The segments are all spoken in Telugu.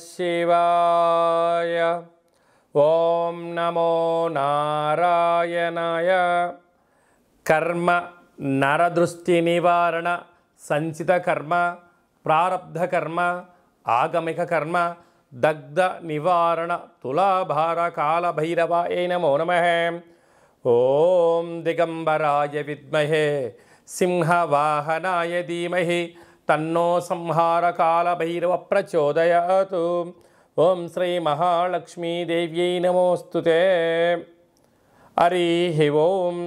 శివాయ. ఓం నమో నారాయణాయ. కర్మ నరదృష్టి నివారణ సంచిత కర్మ ప్రారబ్ధ కర్మ ఆగమిక కర్మ దగ్ధ నివారణ తులాభార కాల భైరవాయ నమో నమః. ఓం దిగంబరాయ విద్మహే సింహవాహనాయ ధీమహి తన్నో సంహార కాల భైరవ ప్రచోదయాతు. ఓం శ్రీ మహాలక్ష్మీదేవ్యై నమోస్తుతే. హరి ఓం.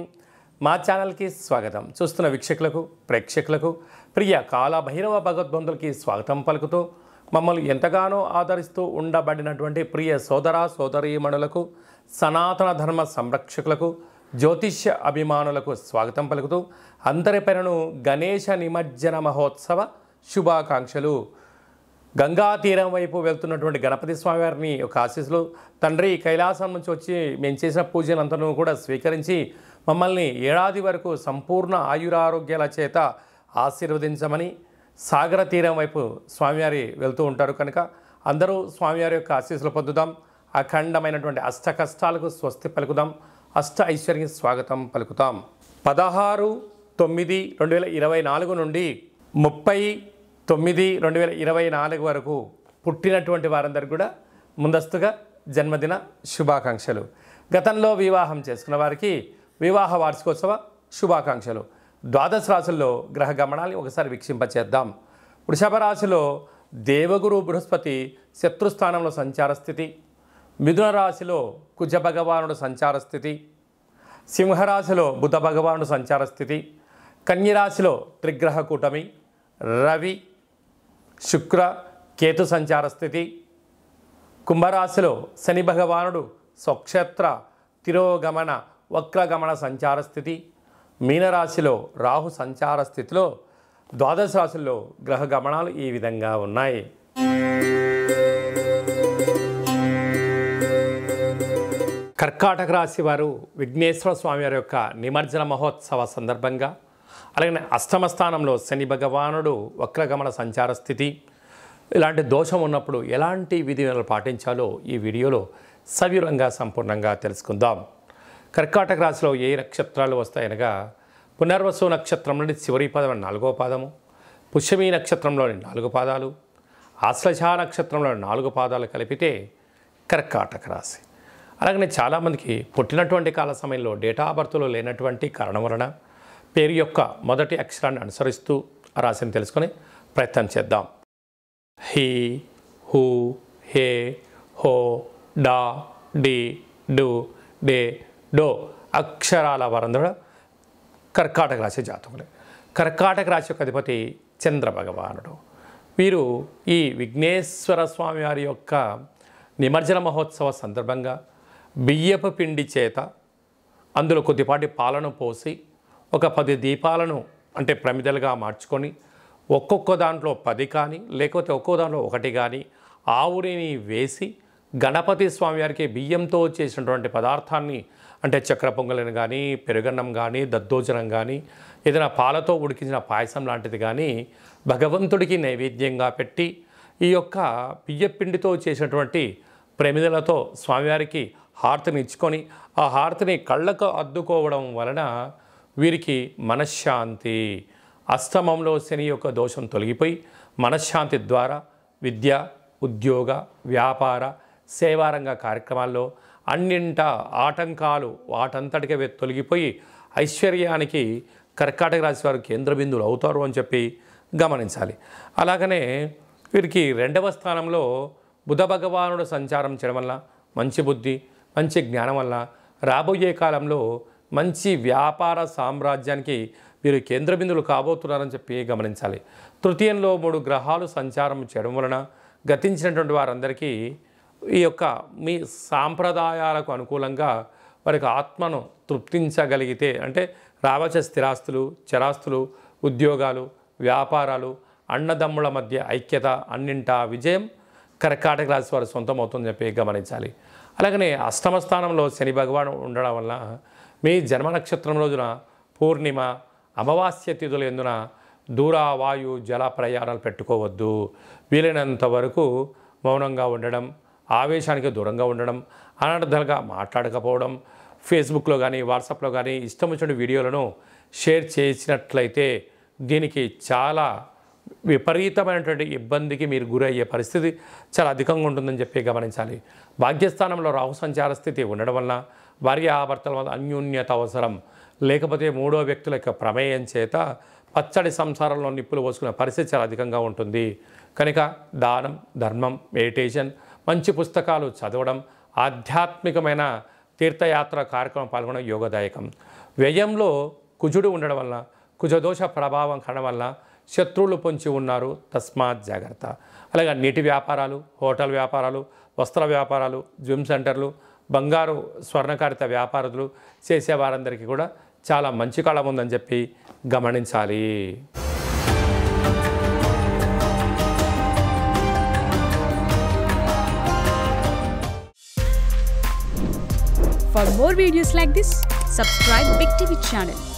మా ఛానల్కి స్వాగతం. చూస్తున్న వీక్షకులకు ప్రేక్షకులకు ప్రియ కాల భైరవ భగవద్బంధులకి స్వాగతం పలుకుతూ మమ్మల్ని ఎంతగానో ఆదరిస్తూ ఉండబడినటువంటి ప్రియ సోదర సోదరీమణులకు సనాతన ధర్మ సంరక్షకులకు జ్యోతిష్య అభిమానులకు స్వాగతం పలుకుతూ అందరిపైనను గణేశ నిమజ్జన మహోత్సవ శుభాకాంక్షలు. గంగా తీరం వైపు వెళ్తున్నటువంటి గణపతి స్వామివారిని ఒక ఆశీస్సులు. తండ్రి కైలాసం నుంచి వచ్చి మేము చేసిన పూజలంతను కూడా స్వీకరించి మమ్మల్ని ఏడాది వరకు సంపూర్ణ ఆయురారోగ్యాల చేత ఆశీర్వదించమని సాగర తీరం వైపు స్వామివారి వెళ్తూ ఉంటారు కనుక అందరూ స్వామివారి యొక్క ఆశీస్సులు పొందుదాం. అఖండమైనటువంటి అష్ట కష్టాలకు స్వస్తి పలుకుదాం. అష్ట ఐశ్వర్యం స్వాగతం పలుకుతాం. 16/9/2024 నుండి 30/9/2024 వరకు పుట్టినటువంటి వారందరికీ కూడా ముందస్తుగా జన్మదిన శుభాకాంక్షలు. గతంలో వివాహం చేసుకున్న వారికి వివాహ వార్షికోత్సవ శుభాకాంక్షలు. ద్వాదశ రాశుల్లో గ్రహ గమనాన్ని ఒకసారి వీక్షింపచేద్దాం. వృషభ రాశిలో దేవగురు బృహస్పతి శత్రుస్థానంలో సంచార స్థితి. మిథున రాశిలో కుజ భగవానుడు సంచార స్థితి. సింహరాశిలో బుధ భగవానుడు సంచార స్థితి. కన్యరాశిలో త్రిగ్రహ కూటమి రవి శుక్ర కేతు సంచార స్థితి. కుంభరాశిలో శని భగవానుడు స్వక్షేత్ర తిరోగమన వక్రగమన సంచార స్థితి. మీనరాశిలో రాహు సంచార స్థితిలో ద్వాదశ రాశుల్లో గ్రహ గమనాలు ఈ విధంగా ఉన్నాయి. కర్కాటక రాశి వారు విఘ్నేశ్వర స్వామి వారి యొక్క నిమజ్జన మహోత్సవ సందర్భంగా అలాగే అష్టమ స్థానంలో శని భగవానుడు వక్రగమన సంచార స్థితి, ఇలాంటి దోషం ఉన్నప్పుడు ఎలాంటి విధులను పాటించాలో ఈ వీడియోలో సవివరంగా సంపూర్ణంగా తెలుసుకుందాం. కర్కాటక రాశిలో ఏ నక్షత్రాలు వస్తాయనగా పునర్వసు నక్షత్రం నుండి చివరి పదం 4వ పాదము, పుష్యమీ నక్షత్రంలోని 4 పాదాలు, ఆశ్లేష నక్షత్రంలోని 4 పాదాలు కలిపితే కర్కాటక రాశి. అలాగనే చాలామందికి పుట్టినటువంటి కాల సమయంలో డేటా ఆఫ్ బర్త్లో లేనటువంటి కారణం వలన పేరు యొక్క మొదటి అక్షరాన్ని అనుసరిస్తూ ఆ రాశిని తెలుసుకొని ప్రయత్నం చేద్దాం. హీ హూ హే హో డా డి డు డే డో అక్షరాల వారందరూ కర్కాటక రాశి జాతకులే. కర్కాటక రాశి యొక్క అధిపతి చంద్ర భగవానుడు. వీరు ఈ విఘ్నేశ్వర స్వామి వారి యొక్క నిమజ్జన మహోత్సవ సందర్భంగా బియ్యపు పిండి చేత అందులో కొద్దిపాటి పాలను పోసి ఒక 10 దీపాలను అంటే ప్రమిదలుగా మార్చుకొని ఒక్కొక్క దాంట్లో 10 కానీ లేకపోతే ఒక్కో దాంట్లో 1 కానీ ఆవుని వేసి గణపతి స్వామివారికి బియ్యంతో చేసినటువంటి పదార్థాన్ని అంటే చక్ర పొంగలిని కానీ పెరుగన్నం కానీ దద్దోజనం కానీ ఏదైనా పాలతో ఉడికించిన పాయసం లాంటిది కానీ భగవంతుడికి నైవేద్యంగా పెట్టి ఈ యొక్క బియ్యపిండితో చేసినటువంటి ప్రమిదలతో స్వామివారికి హారతిని ఇచ్చుకొని ఆ హారతిని కళ్ళకు అద్దుకోవడం వలన వీరికి మనశ్శాంతి, అష్టమంలో శని యొక్క దోషం తొలగిపోయి మనశ్శాంతి ద్వారా విద్య ఉద్యోగ వ్యాపార సేవారంగ కార్యక్రమాల్లో అన్నింట ఆటంకాలు వాటంతటికే తొలగిపోయి ఐశ్వర్యానికి కర్కాటక రాశి వారు కేంద్ర బిందువులు అవుతారు అని చెప్పి గమనించాలి. అలాగనే వీరికి 2వ స్థానంలో బుధ భగవానుడు సంచారం చేయడం వల్ల మంచి బుద్ధి మంచి జ్ఞానం వల్ల రాబోయే కాలంలో మంచి వ్యాపార సామ్రాజ్యానికి వీరు కేంద్ర బిందువులు కాబోతున్నారని చెప్పి గమనించాలి. తృతీయంలో 3 గ్రహాలు సంచారం చేయడం వలన గతించినటువంటి వారందరికీ ఈ యొక్క మీ సాంప్రదాయాలకు అనుకూలంగా వారికి ఆత్మను తృప్తించగలిగితే అంటే రావచ్చే స్థిరాస్తులు చరాస్తులు ఉద్యోగాలు వ్యాపారాలు అన్నదమ్ముల మధ్య ఐక్యత అన్నింటా విజయం కర్కాటక రాశి వారు సొంతం అవుతుందని చెప్పి గమనించాలి. అలాగనే అష్టమ స్థానంలో శని భగవాను ఉండడం వల్ల మీ జన్మ నక్షత్రం రోజున పూర్ణిమ అమావాస్య తిథుల ఎందున దూర వాయు జల ప్రయాణాలు పెట్టుకోవద్దు. వీలైనంత వరకు మౌనంగా ఉండడం, ఆవేశానికి దూరంగా ఉండడం, అనర్థాలుగా మాట్లాడకపోవడం, ఫేస్బుక్లో కానీ వాట్సాప్లో కానీ ఇష్టం వచ్చిన వీడియోలను షేర్ చేసినట్లయితే దీనికి చాలా విపరీతమైనటువంటి ఇబ్బందికి మీరు గురయ్యే పరిస్థితి చాలా అధికంగా ఉంటుందని చెప్పి గమనించాలి. భాగ్యస్థానంలో రాహు సంచార స్థితి ఉండడం వల్ల భార్యాభర్తల వల్ల అన్యోన్యత అవసరం, లేకపోతే మూడో వ్యక్తుల యొక్క ప్రమేయం చేత పచ్చడి సంసారంలో నిప్పులు పోసుకునే పరిస్థితి చాలా అధికంగా ఉంటుంది. కనుక దానం, ధర్మం, మెడిటేషన్, మంచి పుస్తకాలు చదవడం, ఆధ్యాత్మికమైన తీర్థయాత్ర కార్యక్రమం పాల్గొనడం యోగదాయకం. వ్యయంలో కుజుడు ఉండడం వల్ల, కుజదోష ప్రభావం కావడం వల్ల శత్రువులు పొంచి ఉన్నారు, తస్మాత్ జాగ్రత్త. అలాగే నీటి వ్యాపారాలు, హోటల్ వ్యాపారాలు, వస్త్ర వ్యాపారాలు, జిమ్ సెంటర్లు, బంగారు స్వర్ణకారిత వ్యాపారులు చేసే వారందరికీ కూడా చాలా మంచి కాలం ఉందని చెప్పి గమనించాలి. For more videos like this, subscribe Big TV channel.